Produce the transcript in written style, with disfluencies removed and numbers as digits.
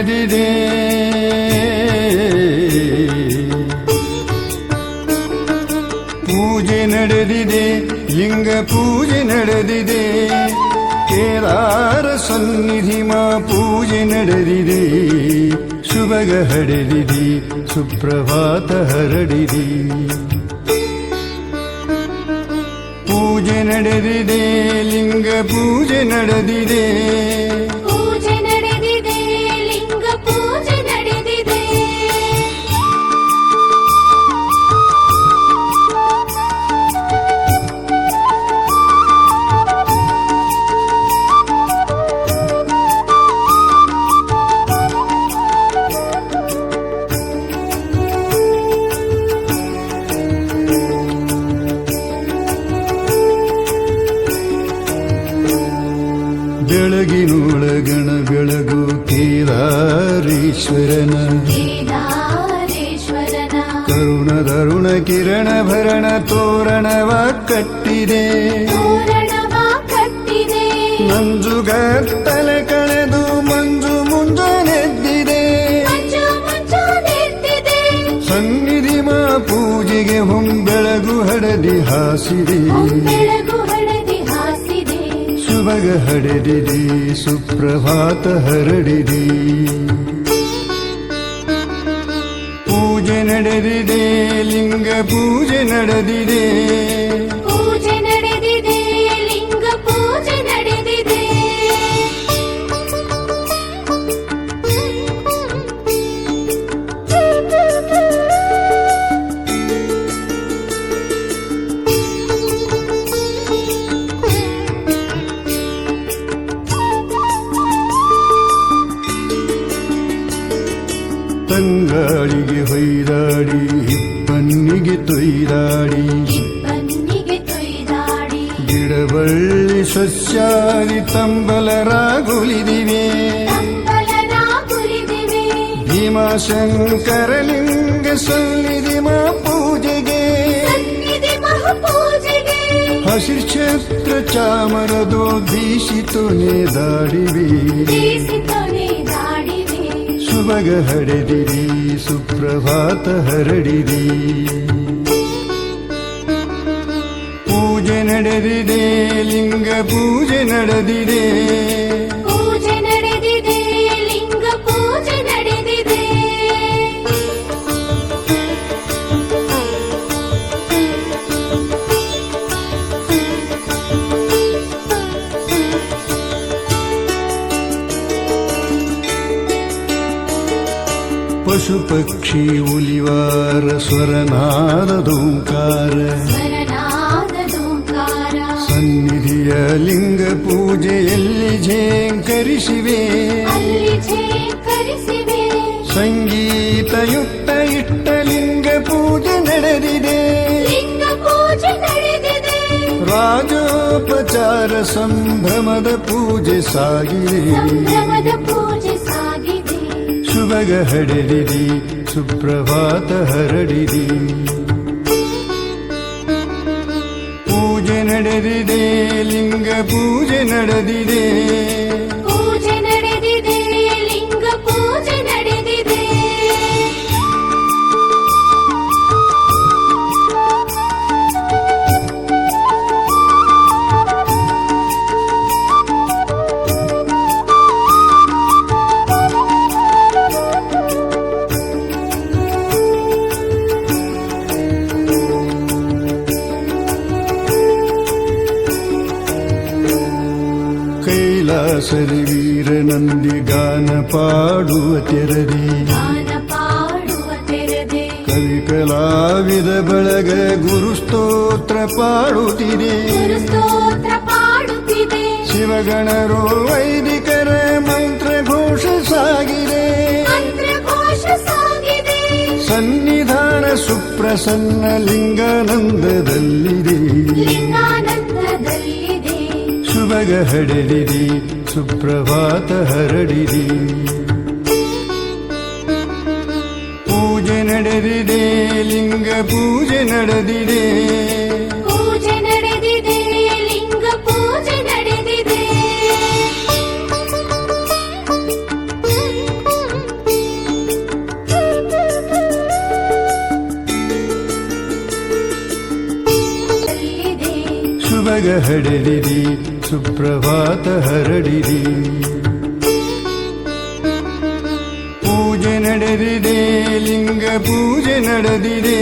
ನಡೆದಿದೆ ಪೂಜೆ ನಡೆದಿದೆ ಲಿಂಗ ಪೂಜೆ ನಡೆದಿದೆ ಕೇದಾರ ಸನ್ನಿಧಿ ಮಾ ಪೂಜೆ ನಡೆದಿದೆ ಶುಭಗ ಹಡೆದಿದೆ ಸುಪ್ರಭಾತ ಹರಡಿದೆ ಪೂಜೆ ನಡೆದಿದೆ ಲಿಂಗ ಪೂಜೆ ನಡೆದಿದೆ ಪೂಜೆ ನಡೆದಿದೆ ಲಿಂಗ ಪೂಜೆ ನಡೆದಿದೆ ಬೆಳಗಿನೊಳಗಣ ಬೆಳಗು ಕೇದಾರೇಶ್ವರನ ಕೇದಾರೇಶ್ವರನ ಕರುಣದರುಣ ಕಿರಣ ಭರಣ ತೋರಣವ ಕಟ್ಟಿದೆ ತೋರಣವ ಕಟ್ಟಿದೆ ಮಂಜುಗತ್ತಲ ಕಳೆದು ಮಂಜು ಮುಂಜಾನೆದ್ದಿದೆ ಮಂಜು ಮುಂಜಾನೆದ್ದಿದೆ ಸನ್ನಿಧಿ ಮಾ ಪೂಜೆಗೆ ಹೊಂಬೆಳಗು ಹಡದಿ ಹಾಸಿದೆ ಬೆಳಗು ಹಳದಿ ಹಾಸಿದೆ ಶುಭಗ ಹಡೆದಿದೆ ಸುಪ್ರಭಾತ ಹರಡಿದೆ ಪೂಜೆ ನಡೆದಿದೆ ಲಿಂಗ ಪೂಜೆ ನಡೆದಿದೆ ಪೂಜೆ ನಡೆದಿದೆ ಲಿಂಗ ಪೂಜೆ ನಡೆದಿದೆ ತಂಗಾಳಿಗೆ ಹೊಯ್ದಾಡಿ ಹಿಪ್ಪನ್ನಿಗೆ ತೊಯ್ದಾಡಿ ಬನ್ನಿಗೆ ತೊಯ್ದಾಡಿ ಗಿಡಬಳ್ಳಿ ಸಸ್ಯಾದಿ ತಂಬಲರಾಗುಲಿದಿವೆ ತಂಬಲನ ಕುರಿದಿವೆ ಭೀಮಾಶಂಕರಲಿಂಗ ಸನ್ನಿಧಿ ಮಾ ಪೂಜೆಗೆ ಸನ್ನಿಧಿ ಮಹಾಪೂಜೆಗೆ ಹಸಿರ್ಛತ್ರ ಚಾಮರದೋ ದೀಶಿತು ನೇದಾಡಿವೆ ಬೀಸಿತೊನೆ ದಾಡಿವೆ ಶುಭಗ ಹಡೆದಿರಿ ಸುಪ್ರಭಾತ ಹರಡಿರಿ ಪೂಜೆ ನಡೆದಿದೆ ಲಿಂಗ ಪೂಜೆ ನಡೆದಿದೆ ಪೂಜೆ ನಡೆದಿದೆ ಲಿಂಗ ಪೂಜೆ ನಡೆದಿದೆ ಪಶು ಪಕ್ಷಿ ಉಲಿವಾರ ಸ್ವರನಾದೋಂಕಾರ ಸ್ವರನಾದೋಂಕಾರ ಸನ್ನಿಧಿಯ ಲಿಂಗ ಪೂಜೆಯಲ್ಲಿ ಝೇಂಕರಿಸಿವೆ ಅಲ್ಲಿ ಝೇಂಕರಿಸಿವೆ ಸಂಗೀತಯುಕ್ತ ಇಟ್ಟ ಲಿಂಗ ಪೂಜೆ ನಡೆದಿದೆ ಲಿಂಗ ಪೂಜೆ ನಡೆದಿದೆ ರಾಜೋಪಚಾರ ಸಂಭ್ರಮದ ಪೂಜೆ ಸಾಗಿದೆ ಸಂಭ್ರಮದ ಪೂಜೆ ಸಾಗಿದೆ ಶುಭಗ ಹಡೆದಿರಿ ಸುಪ್ರಭಾತ ಹರಡಿರಿ ಪೂಜೆ ನಡೆದಿದೆ ಲಿಂಗ ಪೂಜೆ ನಡೆದಿದೆ ಪೂಜೆ ನಡೆದಿದೆ ಲಿಂಗ ಪೂಜೆ ನಡೆದಿದೆ ಕೈಲಾಸರಿ ವೀರ ನಂದಿ ಗಾನ ಪಾಡುವ ತೆರದಿ ಗಾನ ಪಾಡುವ ತೆರೆದೆ ಕವಿ ಕಲಾವಿದ ಬಳಗ ಗುರು ಸ್ತೋತ್ರ ಪಾಡುತ್ತಿದೆ ಗುರು ಸ್ತೋತ್ರ ಪಾಡುತ್ತಿದೆ ಶಿವಗಣರು ವೈದಿಕರ ಮಂತ್ರ ಘೋಷ ಸಾಗಿದೆ ಮಂತ್ರ ಘೋಷ ಸಾಗಿದೆ ಸನ್ನಿಧಾನ ಸುಪ್ರಸನ್ನ ಲಿಂಗಾನಂದದಲ್ಲಿದೆ ಲಿಂಗಾನಂದದಲ್ಲಿದೆ ಶುಭಗ ಹಡೆದಿರಿ ಸುಪ್ರಭಾತ ಹರಡಿರಿ ಪೂಜೆ ನಡೆದಿದೆ ಲಿಂಗ ಪೂಜೆ ನಡೆದಿದೆ ಪೂಜೆ ನಡೆದಿದೆ ಲಿಂಗ ಪೂಜೆ ನಡೆದಿದೆ ಜಗ ಹಡೆದಿರಿ ಸುಪ್ರಭಾತ ಹರಡಿರಿ ಪೂಜೆ ನಡೆದಿದೆ ಲಿಂಗ ಪೂಜೆ ನಡೆದಿದೆ